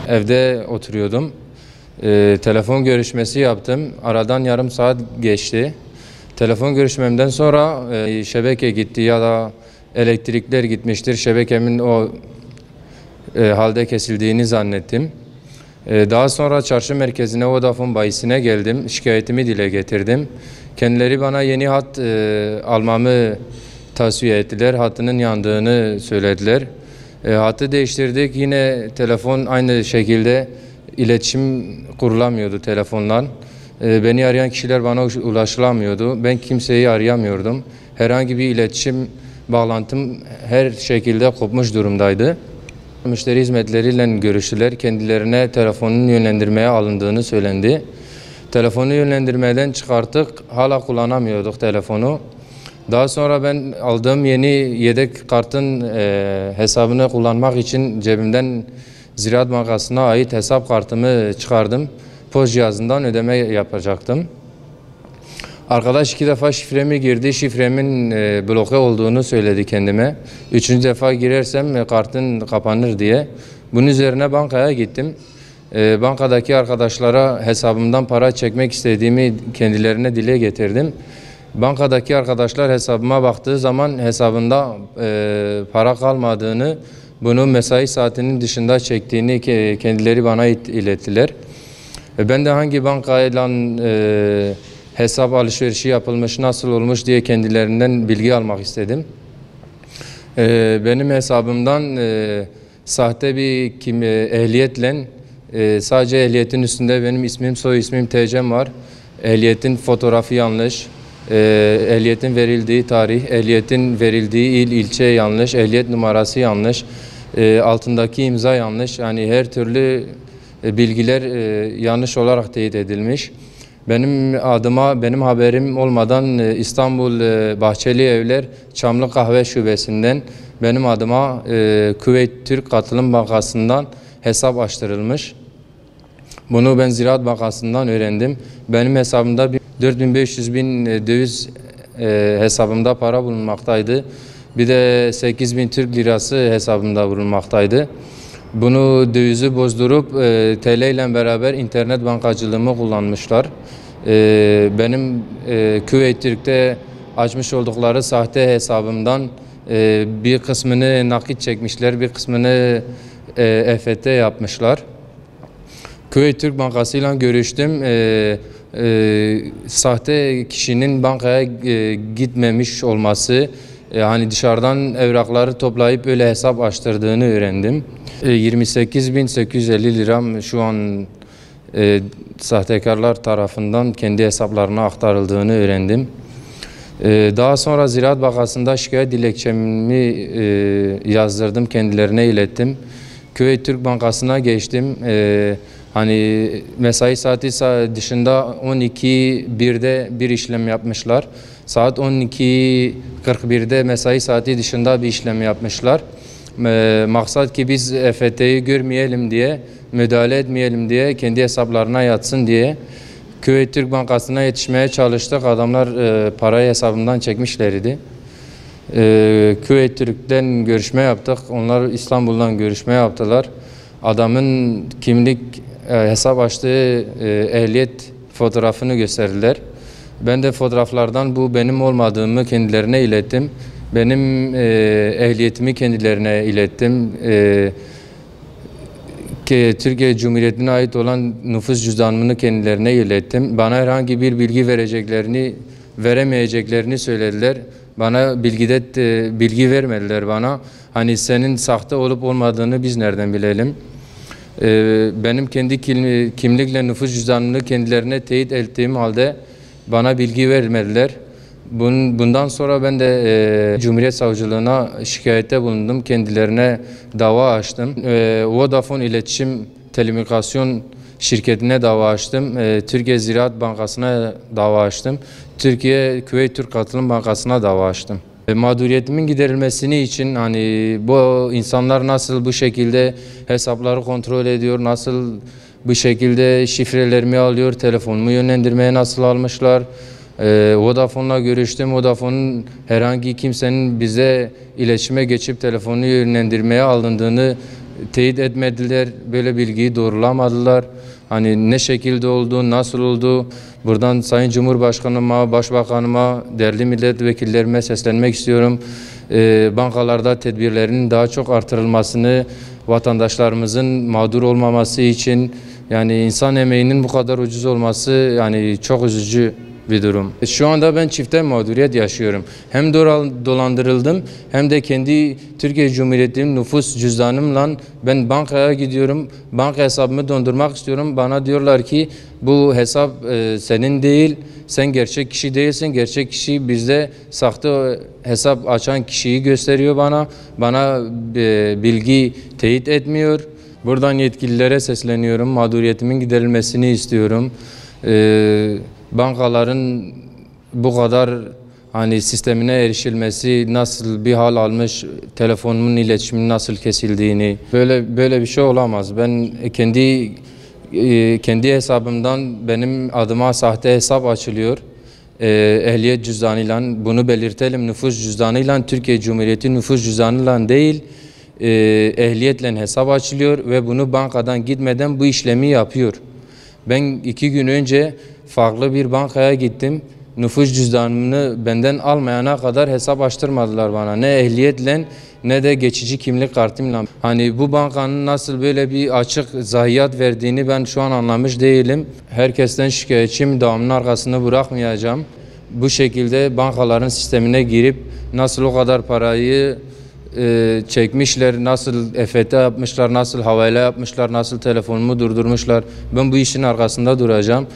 Evde oturuyordum. Telefon görüşmesi yaptım. Aradan yarım saat geçti. Telefon görüşmemden sonra şebeke gitti ya da elektrikler gitmiştir. Şebekemin o halde kesildiğini zannettim. Daha sonra çarşı merkezine Vodafone bayisine geldim. Şikayetimi dile getirdim. Kendileri bana yeni hat almamı tavsiye ettiler. Hattının yandığını söylediler. Hattı değiştirdik. Yine telefon aynı şekilde iletişim kurulamıyordu telefonla. Beni arayan kişiler bana ulaşılamıyordu. Ben kimseyi arayamıyordum. Herhangi bir iletişim bağlantım her şekilde kopmuş durumdaydı. Müşteri hizmetleriyle görüştüler. Kendilerine telefonun yönlendirmeye alındığını söylendi. Telefonu yönlendirmeden çıkarttık. Hala kullanamıyorduk telefonu. Daha sonra ben aldığım yeni yedek kartın hesabını kullanmak için cebimden Ziraat Bankası'na ait hesap kartımı çıkardım. Post cihazından ödeme yapacaktım. Arkadaş 2 defa şifremi girdi. Şifremin bloke olduğunu söyledi kendime. 3. defa girersem kartın kapanır diye. Bunun üzerine bankaya gittim. Bankadaki arkadaşlara hesabımdan para çekmek istediğimi kendilerine dile getirdim. Bankadaki arkadaşlar hesabıma baktığı zaman hesabında para kalmadığını, bunu mesai saatinin dışında çektiğini kendileri bana ilettiler. Ben de hangi bankayla hesap alışverişi yapılmış, nasıl olmuş diye kendilerinden bilgi almak istedim. Benim hesabımdan sahte bir ehliyetle, sadece ehliyetin üstünde benim ismim, soy ismim, TC'm var. Ehliyetin fotoğrafı yanlış. Ehliyetin verildiği tarih, ehliyetin verildiği il, ilçe yanlış, ehliyet numarası yanlış, altındaki imza yanlış. Yani her türlü bilgiler yanlış olarak teyit edilmiş. Benim adıma, benim haberim olmadan İstanbul Bahçeli Evler Çamlı Kahve Şubesi'nden benim adıma Kuveyt Türk Katılım Bankası'ndan hesap açtırılmış. Bunu ben Ziraat Bankası'ndan öğrendim. Benim hesabımda 4.500.000 döviz hesabımda para bulunmaktaydı. Bir de 8.000 Türk lirası hesabımda bulunmaktaydı. Bunu dövizi bozdurup TL ile beraber internet bankacılığımı kullanmışlar. Benim Kuveyt Türk'te açmış oldukları sahte hesabımdan bir kısmını nakit çekmişler, bir kısmını EFT yapmışlar. Kuveyt Türk Bankası ile görüştüm. Sahte kişinin bankaya gitmemiş olması, hani dışarıdan evrakları toplayıp öyle hesap açtırdığını öğrendim. 28.850 liram şu an sahtekarlar tarafından kendi hesaplarına aktarıldığını öğrendim. Daha sonra Ziraat Bankası'nda şikayet dilekçemi yazdırdım, kendilerine ilettim. Kuveyt Türk Bankası'na geçtim. Hani mesai saati dışında 12.1'de bir işlem yapmışlar. Saat 12.41'de mesai saati dışında bir işlem yapmışlar. Maksat ki biz EFT'yi görmeyelim diye, müdahale etmeyelim diye, kendi hesaplarına yatsın diye Kuveyt Türk Bankası'na yetişmeye çalıştık. Adamlar parayı hesabından çekmişlerdi. Kuveyt Türk'ten görüşme yaptık. Onlar İstanbul'dan görüşme yaptılar. Adamın kimlik, hesap açtığı ehliyet fotoğrafını gösterdiler. Ben de fotoğraflardan bu benim olmadığımı kendilerine ilettim. Benim ehliyetimi kendilerine ilettim. Türkiye Cumhuriyeti'ne ait olan nüfus cüzdanımı kendilerine ilettim. Bana herhangi bir bilgi veremeyeceklerini söylediler. Bana bilgi vermediler bana. Hani senin sahte olup olmadığını biz nereden bilelim? Benim kendi kimlikle nüfus cüzdanını kendilerine teyit ettiğim halde bana bilgi vermediler. Bundan sonra ben de Cumhuriyet Savcılığına şikayette bulundum. Kendilerine dava açtım. Vodafone İletişim Telekomünikasyon Şirketi'ne dava açtım. Türkiye Ziraat Bankası'na dava açtım. Türkiye Kuveyt Türk Katılım Bankası'na dava açtım. Mağduriyetimin giderilmesini için hani bu insanlar nasıl bu şekilde hesapları kontrol ediyor, nasıl bu şekilde şifrelerimi alıyor, telefonumu yönlendirmeye nasıl almışlar. Vodafone'la görüştüm. Vodafone'un herhangi kimsenin bize iletişime geçip telefonu yönlendirmeye alındığını teyit etmediler, böyle bilgiyi doğrulamadılar. Hani ne şekilde oldu, nasıl oldu? Buradan Sayın Cumhurbaşkanıma, Başbakanıma, değerli milletvekillerime seslenmek istiyorum. Bankalarda tedbirlerin daha çok artırılmasını, vatandaşlarımızın mağdur olmaması için, yani insan emeğinin bu kadar ucuz olması yani çok üzücü bir durum. Şu anda ben çifte mağduriyet yaşıyorum. Hem dolandırıldım hem de kendi Türkiye Cumhuriyeti'nin nüfus cüzdanımla ben bankaya gidiyorum. Banka hesabımı dondurmak istiyorum. Bana diyorlar ki bu hesap senin değil. Sen gerçek kişi değilsin. Gerçek kişi bizde sahte hesap açan kişiyi gösteriyor bana. Bana bilgi teyit etmiyor. Buradan yetkililere sesleniyorum. Mağduriyetimin giderilmesini istiyorum. Bankaların bu kadar hani sistemine erişilmesi nasıl bir hal almış, telefonumun iletişimin nasıl kesildiğini, böyle bir şey olamaz. Ben kendi hesabımdan benim adıma sahte hesap açılıyor. Ehliyet cüzdanıyla bunu belirtelim, nüfus cüzdanıyla, Türkiye Cumhuriyeti nüfus cüzdanıyla değil, ehliyetle hesap açılıyor ve bunu bankadan gitmeden bu işlemi yapıyor. Ben 2 gün önce farklı bir bankaya gittim. Nüfus cüzdanımı benden almayana kadar hesap açtırmadılar bana. Ne ehliyetle ne de geçici kimlik kartımla. Hani bu bankanın nasıl böyle bir açık zayiat verdiğini ben şu an anlamış değilim. Herkesten şikayetçiyim, devamının arkasını bırakmayacağım. Bu şekilde bankaların sistemine girip nasıl o kadar parayı çekmişler, nasıl EFT yapmışlar, nasıl havale yapmışlar, nasıl telefonumu durdurmuşlar. Ben bu işin arkasında duracağım.